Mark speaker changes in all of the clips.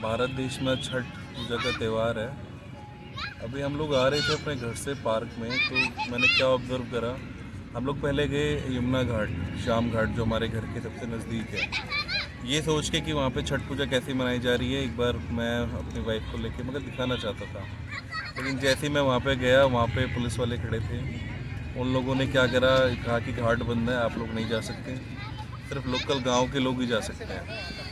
Speaker 1: भारत देश में छठ पूजा का त्यौहार है। अभी हम लोग आ रहे थे अपने घर से पार्क में, तो मैंने क्या ऑब्ज़र्व करा। हम लोग पहले गए यमुना घाट, शाम घाट, जो हमारे घर के सबसे नज़दीक है। ये सोच के कि वहाँ पे छठ पूजा कैसी मनाई जा रही है, एक बार मैं अपनी वाइफ को लेके मगर दिखाना चाहता था। लेकिन जैसे ही मैं वहाँ पे गया, वहाँ पे पुलिस वाले खड़े थे। उन लोगों ने क्या करा, कहा कि घाट बंद है, आप लोग नहीं जा सकते, सिर्फ लोकल गांव के लोग ही जा सकते हैं।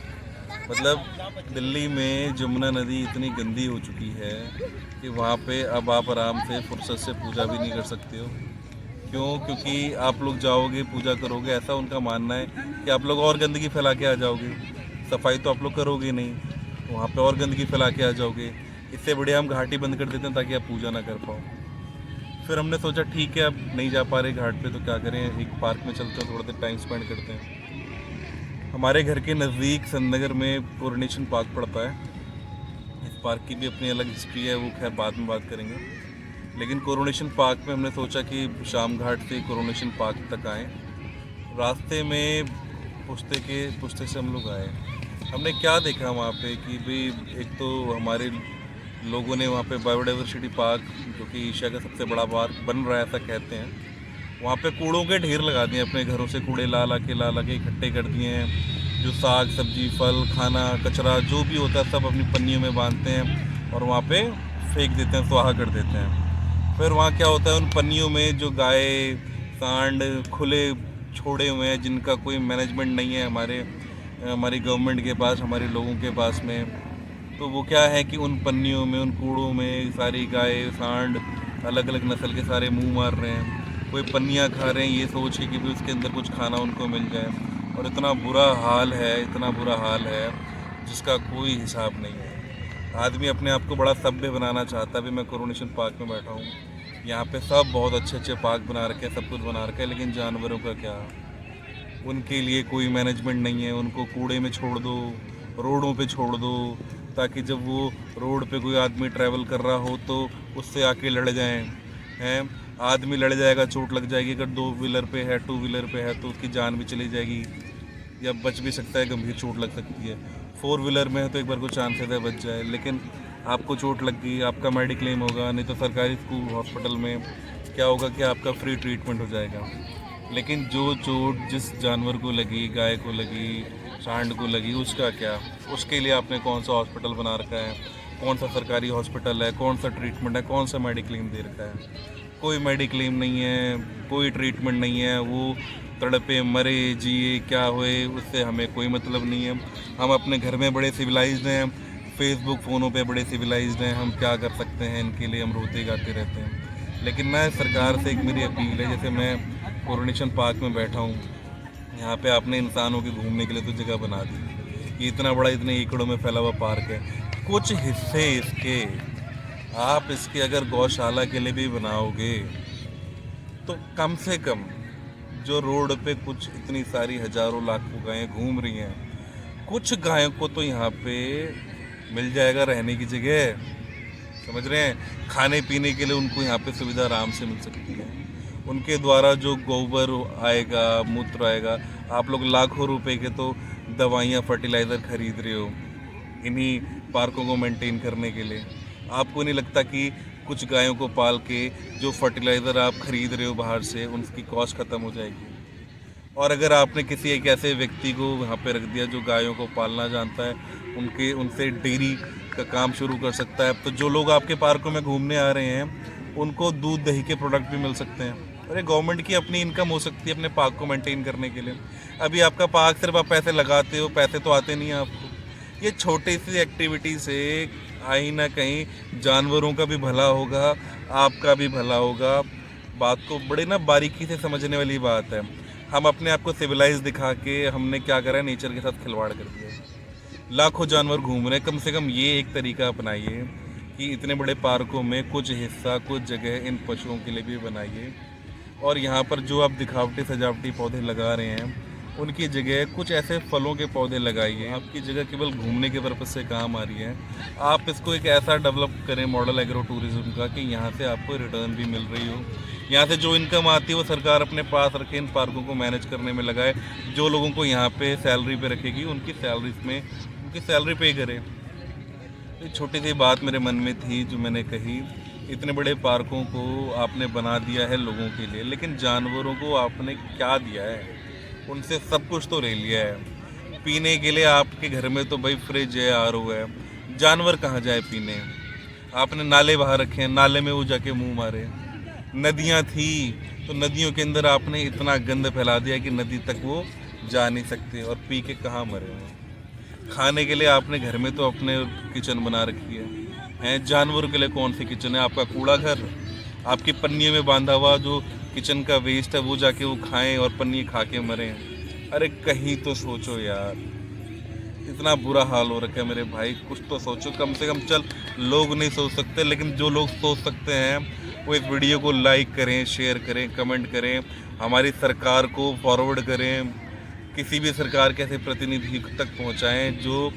Speaker 1: मतलब दिल्ली में जमुना नदी इतनी गंदी हो चुकी है कि वहाँ पे अब आप आराम से फुर्सत से पूजा भी नहीं कर सकते हो। क्यों? क्योंकि आप लोग जाओगे, पूजा करोगे, ऐसा उनका मानना है कि आप लोग और गंदगी फैला के आ जाओगे। सफाई तो आप लोग करोगे नहीं, वहाँ पे और गंदगी फैला के आ जाओगे। इससे बढ़िया हम घाट ही बंद कर देते हैं ताकि आप पूजा ना कर पाओ। फिर हमने सोचा ठीक है, अब नहीं जा पा रहे घाट पे तो क्या करें, एक पार्क में चलते हैं, थोड़ा देर टाइम स्पेंड करते हैं। हमारे घर के नज़दीक संतनगर में कोरोनेशन पार्क पड़ता है। इस पार्क की भी अपनी अलग हिस्ट्री है, वो खैर बाद में बात करेंगे। लेकिन कोरोनेशन पार्क में हमने सोचा कि शाम घाट से कोरोनेशन पार्क तक आएँ। रास्ते में पुश्ते से हम लोग आए। हमने क्या देखा वहाँ पे कि भाई, एक तो हमारे लोगों ने वहाँ पे बायोडाइवर्सिटी पार्क, जो कि एशिया का सबसे बड़ा पार्क बन रहा है ऐसा कहते हैं, वहाँ पे कूड़ों के ढेर लगा दिए। अपने घरों से कूड़े ला ला के इकट्ठे कर दिए हैं। जो साग सब्जी फल खाना कचरा जो भी होता है सब अपनी पन्नियों में बांधते हैं और वहाँ पे फेंक देते हैं, स्वाहा कर देते हैं। फिर वहाँ क्या होता है, उन पन्नियों में जो गाय सांड खुले छोड़े हुए हैं, जिनका कोई मैनेजमेंट नहीं है हमारी गवर्नमेंट के पास, हमारे लोगों के पास में, तो वो क्या है कि उन पन्नियों में, उन कूड़ों में सारी गाय सांड अलग अलग नस्ल के सारे मुंह मार रहे हैं। कोई पन्नियाँ खा रहे हैं ये सोच के कि भी उसके अंदर कुछ खाना उनको मिल जाए। और इतना बुरा हाल है, इतना बुरा हाल है जिसका कोई हिसाब नहीं है। आदमी अपने आप को बड़ा सभ्य बनाना चाहता है। अभी मैं कोरोनेशन पार्क में बैठा हूँ, यहाँ पे सब बहुत अच्छे अच्छे पार्क बना रखे हैं, सब कुछ बना रखा है, लेकिन जानवरों का क्या? उनके लिए कोई मैनेजमेंट नहीं है। उनको कूड़े में छोड़ दो, रोडों पे छोड़ दो, ताकि जब वो रोड पे कोई आदमी ट्रैवल कर रहा हो तो उससे आके लड़ जाएं। हैं, आदमी लड़ जाएगा, चोट लग जाएगी। अगर 2 व्हीलर पे है, 2 व्हीलर पे है तो उसकी जान भी चली जाएगी या बच भी सकता है, गंभीर चोट लग सकती है। 4 व्हीलर में है तो एक बार को चांसेस है बच जाए, लेकिन आपको चोट लग गई, आपका मेडिक्लेम होगा, नहीं तो सरकारी स्कूल हॉस्पिटल में क्या होगा कि आपका फ्री ट्रीटमेंट हो जाएगा। लेकिन जो चोट जिस जानवर को लगी, गाय को लगी, सांड को लगी, उसका क्या? उसके लिए आपने कौन सा हॉस्पिटल बना रखा है, कौन सा सरकारी हॉस्पिटल है, कौन सा ट्रीटमेंट है, कौन सा मेडिक्लेम दे रखा है? कोई मेडिक्लेम नहीं है, कोई ट्रीटमेंट नहीं है। वो तड़पे मरे जिए क्या हुए उससे हमें कोई मतलब नहीं है। हम अपने घर में बड़े सिविलाइज्ड हैं, फेसबुक फ़ोनों पे बड़े सिविलाइज्ड हैं, हम क्या कर सकते हैं इनके लिए? हम रोते गाते रहते हैं। लेकिन मैं सरकार से एक मेरी अपील है, जैसे मैं कोरोनेशन पार्क में बैठा हूँ, यहाँ पे आपने इंसानों के घूमने के लिए तो जगह बना दी। ये इतना बड़ा, इतने एकड़ों में फैला हुआ पार्क है, कुछ हिस्से इसके आप इसके अगर गौशाला के लिए भी बनाओगे तो कम से कम जो रोड पे कुछ इतनी सारी हजारों लाखों गायें घूम रही हैं, कुछ गायों को तो यहाँ पे मिल जाएगा रहने की जगह। समझ रहे हैं? खाने पीने के लिए उनको यहाँ पे सुविधा आराम से मिल सकती है। उनके द्वारा जो गोबर आएगा, मूत्र आएगा, आप लोग लाखों रुपए के तो दवाइयाँ फर्टिलाइज़र खरीद रहे हो इन्हीं पार्कों को मेंटेन करने के लिए। आपको नहीं लगता कि कुछ गायों को पाल के जो फर्टिलाइज़र आप खरीद रहे हो बाहर से, उनकी कॉस्ट ख़त्म हो जाएगी? और अगर आपने किसी एक ऐसे व्यक्ति को वहाँ पे रख दिया जो गायों को पालना जानता है, उनसे डेयरी का काम शुरू कर सकता है, तो जो लोग आपके पार्कों में घूमने आ रहे हैं उनको दूध दही के प्रोडक्ट भी मिल सकते हैं। अरे गवर्नमेंट की अपनी इनकम हो सकती है अपने पार्क को मेंटेन करने के लिए। अभी आपका पार्क सिर्फ आप पैसे लगाते हो, पैसे तो आते नहीं हैं आपको। ये छोटी सी एक्टिविटी से कहीं ना कहीं जानवरों का भी भला होगा, आपका भी भला होगा। बात को बड़े ना बारीकी से समझने वाली बात है। हम अपने आप को सिविलाइज दिखा के हमने क्या करा है, नेचर के साथ खिलवाड़ कर दिया। लाखों जानवर घूम रहे हैं, कम से कम ये एक तरीका अपनाइए कि इतने बड़े पार्कों में कुछ हिस्सा, कुछ जगह इन पशुओं के लिए भी बनाइए। और यहाँ पर जो आप दिखावटी सजावटी पौधे लगा रहे हैं, उनकी जगह कुछ ऐसे फलों के पौधे लगाइए। आपकी जगह केवल घूमने के पर्पज़ से काम आ रही है, आप इसको एक ऐसा डेवलप करें मॉडल एग्रो टूरिज्म का कि यहाँ से आपको रिटर्न भी मिल रही हो। यहाँ से जो इनकम आती है वो सरकार अपने पास रखे, इन पार्कों को मैनेज करने में लगाए। जो लोगों को यहाँ पे सैलरी पे रखेगी उनकी सैलरी पे करे। एक छोटी सी बात मेरे मन में थी जो मैंने कही, इतने बड़े पार्कों को आपने बना दिया है लोगों के लिए, लेकिन जानवरों को आपने क्या दिया है? उनसे सब कुछ तो ले लिया है। पीने के लिए आपके घर में तो भाई फ्रिज है, आरओ है, जानवर कहाँ जाए पीने? आपने नाले बाहर रखे हैं, नाले में वो जाके मुंह मारे। नदियाँ थी तो नदियों के अंदर आपने इतना गंद फैला दिया कि नदी तक वो जा नहीं सकते और पी के कहाँ मरे हैं। खाने के लिए आपने घर में तो अपने किचन बना रखी है, जानवरों के लिए कौन सी किचन है? आपका कूड़ा घर, आपकी पन्नियों में बांधा हुआ जो किचन का वेस्ट है वो जाके वो खाएं और पन्नी खा के मरें। अरे कहीं तो सोचो यार, इतना बुरा हाल हो रखा है मेरे भाई, कुछ तो सोचो कम से कम। चल लोग नहीं सोच सकते, लेकिन जो लोग सोच सकते हैं वो इस वीडियो को लाइक करें, शेयर करें, कमेंट करें, हमारी सरकार को फॉरवर्ड करें, किसी भी सरकार के ऐसे प्रतिनिधि तक पहुंचाएं जो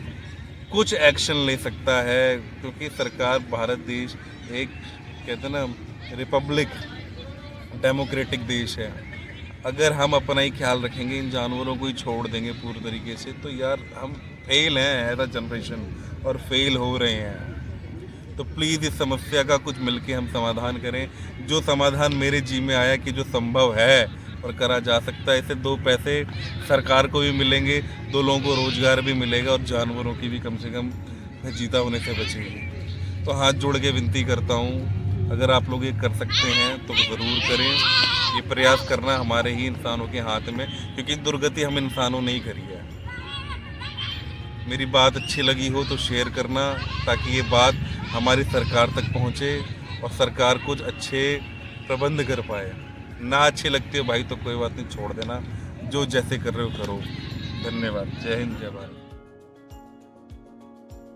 Speaker 1: कुछ एक्शन ले सकता है। क्योंकि सरकार, भारत देश एक कहते हैं ना रिपब्लिक, डेमोक्रेटिक देश है। अगर हम अपना ही ख्याल रखेंगे, इन जानवरों को ही छोड़ देंगे पूरी तरीके से, तो यार हम फेल हैं एज अ जनरेशन और फेल हो रहे हैं। तो प्लीज़ इस समस्या का कुछ मिलके हम समाधान करें। जो समाधान मेरे जी में आया कि जो संभव है और करा जा सकता है, इससे दो पैसे सरकार को भी मिलेंगे, दो लोगों को रोज़गार भी मिलेगा और जानवरों की भी कम से कम जीता होने से बचेगी। तो हाथ जोड़ के विनती करता हूँ, अगर आप लोग ये कर सकते हैं तो ज़रूर करें। ये प्रयास करना हमारे ही इंसानों के हाथ में, क्योंकि दुर्गति हम इंसानों ने ही करी है। मेरी बात अच्छी लगी हो तो शेयर करना, ताकि ये बात हमारी सरकार तक पहुँचे और सरकार कुछ अच्छे प्रबंध कर पाए। ना अच्छी लगती हो भाई तो कोई बात नहीं, छोड़ देना, जो जैसे कर रहे हो करो। धन्यवाद। जय हिंद, जय भारत।